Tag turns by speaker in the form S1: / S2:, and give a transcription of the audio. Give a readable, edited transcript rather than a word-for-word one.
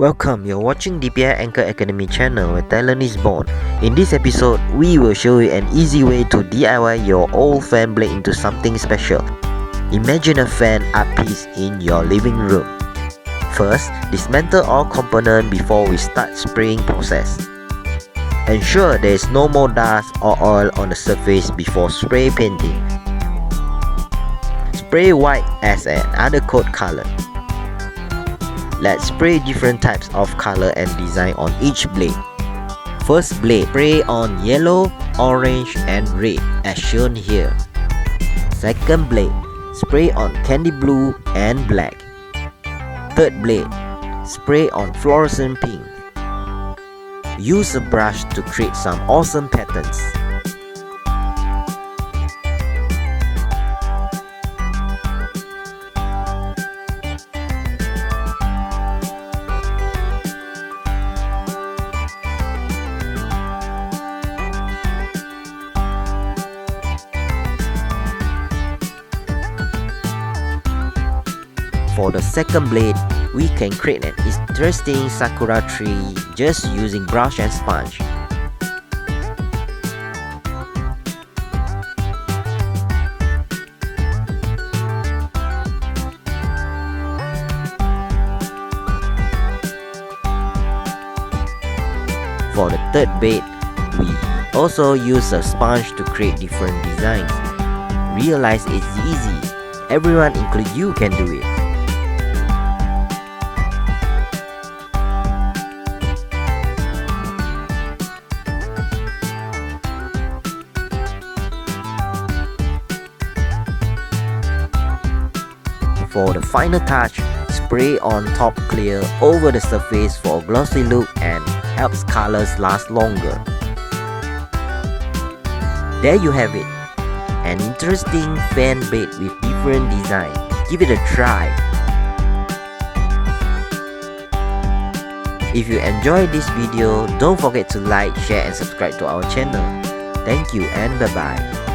S1: Welcome, you're watching DPI Anchor Academy channel where talent is born. In this episode, we will show you an easy way to DIY your old fan blade into something special. Imagine a fan art piece in your living room. First, dismantle all components before we start spraying process. Ensure there is no more dust or oil on the surface before spray painting. Spray white as an undercoat color. Let's spray different types of color and design on each blade. First blade, spray on yellow, orange and red as shown here. Second blade, spray on candy blue and black. Third blade, spray on fluorescent pink. Use a brush to create some awesome patterns. For the second blade, we can create an interesting sakura tree just using brush and sponge. For the third blade, we also use a sponge to create different designs. Realize it's easy. Everyone, including you, can do it. For the final touch, spray on top clear over the surface for a glossy look and helps colors last longer. There you have it, an interesting fan blade with different design. Give it a try. If you enjoyed this video, don't forget to like, share and subscribe to our channel. Thank you and bye bye.